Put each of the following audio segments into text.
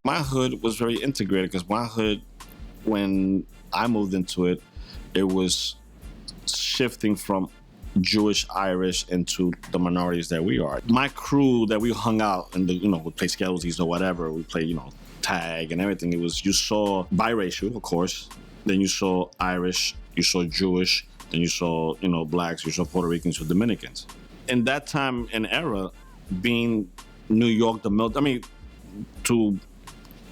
my hood was very integrated because my hood, when I moved into it, it was shifting from Jewish, Irish into the minorities that we are. My crew that we hung out and we play Skelzies or whatever, we play, tag and everything. It was, you saw biracial, of course. Then you saw Irish, you saw Jewish, then you saw, blacks, you saw Puerto Ricans, you saw Dominicans. In that time and era, being New York, to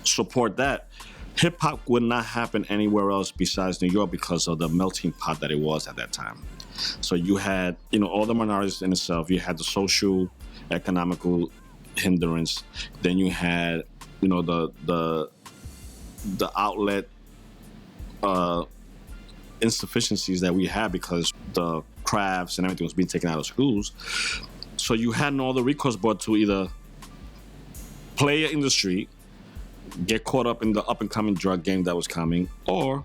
support that, hip hop would not happen anywhere else besides New York because of the melting pot that it was at that time. So you had, all the minorities in itself. You had the social, economical hindrance. Then you had, the outlet insufficiencies that we had because the crafts and everything was being taken out of schools. So you had no other recourse but to either play it in the street, get caught up in the up-and-coming drug game that was coming, or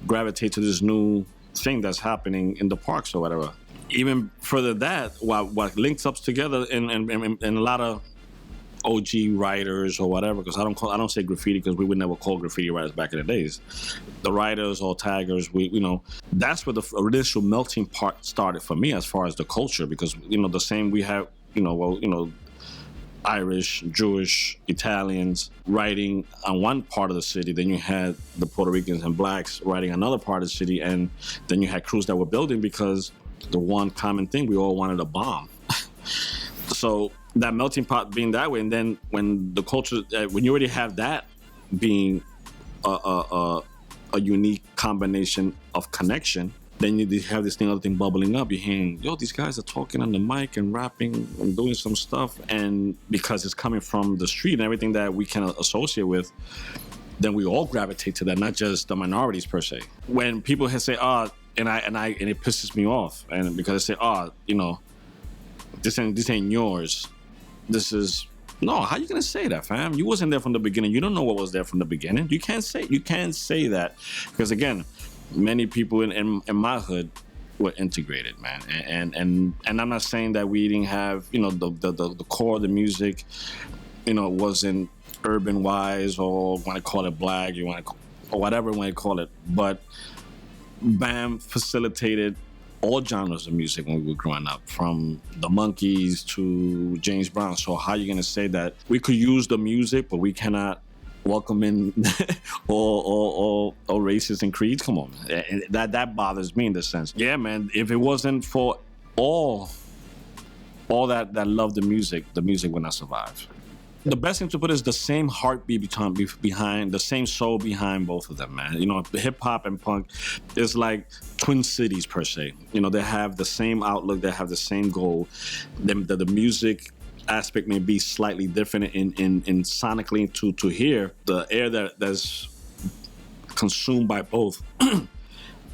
gravitate to this new thing that's happening in the parks or whatever. Even further that, what links us together and a lot of OG writers or whatever, because I don't say graffiti because we would never call graffiti writers back in the days. The writers or taggers, that's where the initial melting pot started for me as far as the culture, because the same we have, Irish, Jewish, Italians writing on one part of the city. Then you had the Puerto Ricans and blacks writing another part of the city. And then you had crews that were building because the one common thing, we all wanted a bomb. So that melting pot being that way. And then when the culture, when you already have that being a unique combination of connection, then you have this other thing bubbling up. You're hearing, these guys are talking on the mic and rapping and doing some stuff. And because it's coming from the street and everything that we can associate with, then we all gravitate to that, not just the minorities per se. When people say, and it pisses me off, and because they say, this ain't yours. This is, no, how you gonna say that, fam? You wasn't there from the beginning. You don't know what was there from the beginning. You can't say that, because again, many people in my hood were integrated, man. And I'm not saying that we didn't have, the core of the music, wasn't urban wise, or want to call it black, or whatever you want to call it. But BAM facilitated all genres of music when we were growing up, from the Monkees to James Brown. So how are you going to say that we could use the music, but we cannot welcome in all races and creeds? Come on, man. That bothers me in the sense. Yeah, man, if it wasn't for all that love the music would not survive. The best thing to put is the same heartbeat behind, the same soul behind both of them, man. Hip hop and punk is like twin cities per se. They have the same outlook, they have the same goal. The music aspect may be slightly different in sonically to hear. The air that's consumed by both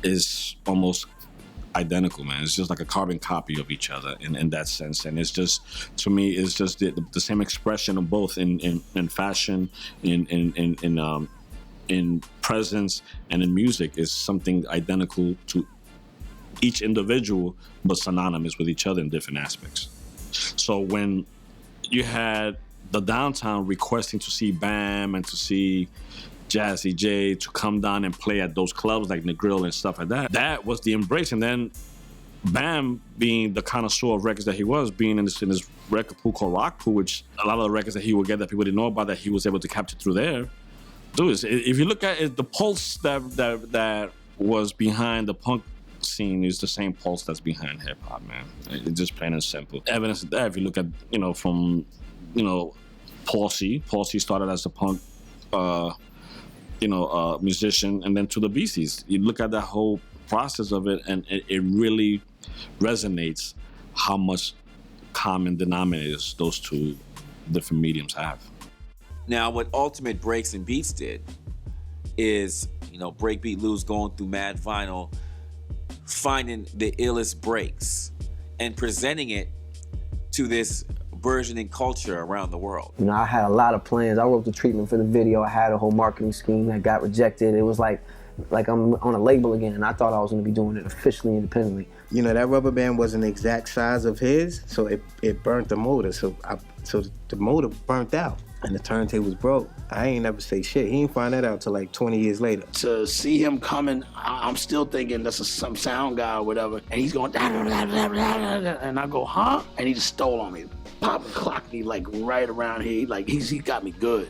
is almost identical, man. It's just like a carbon copy of each other in that sense. And it's just, to me, it's just the same expression of both in fashion, in presence, and in music is something identical to each individual, but synonymous with each other in different aspects. So when you had the downtown requesting to see BAM and to see Jazzy J to come down and play at those clubs like the Grill and stuff like that, that was the embrace. And then BAM, being the connoisseur of records that he was, being in this record pool called Rock Pool, which a lot of the records that he would get that people didn't know about, that he was able to capture through there. Dude, if you look at it, the pulse that was behind the punk scene is the same pulse that's behind hip hop, man. It's just plain and simple. Evidence of that, if you look at, from, Paul C started as a punk, musician, and then to the Beasties. You look at that whole process of it, and it really resonates how much common denominators those two different mediums have. Now, what Ultimate Breaks and Beats did is, BreakBeat Lou's going through Mad Vinyl, finding the illest breaks and presenting it to this burgeoning culture around the world. I had a lot of plans. I wrote the treatment for the video. I had a whole marketing scheme that got rejected. It was like I'm on a label again, and I thought I was gonna be doing it officially, independently. That rubber band wasn't the exact size of his, so it burnt the motor. So the motor burnt out. and the turntable's broke. I ain't never say shit. He ain't find that out till like 20 years later. To see him coming, I'm still thinking that's some sound guy or whatever, and he's going, and I go, huh? And he just stole on me. Pop and clocked me like right around here. Like he got me good.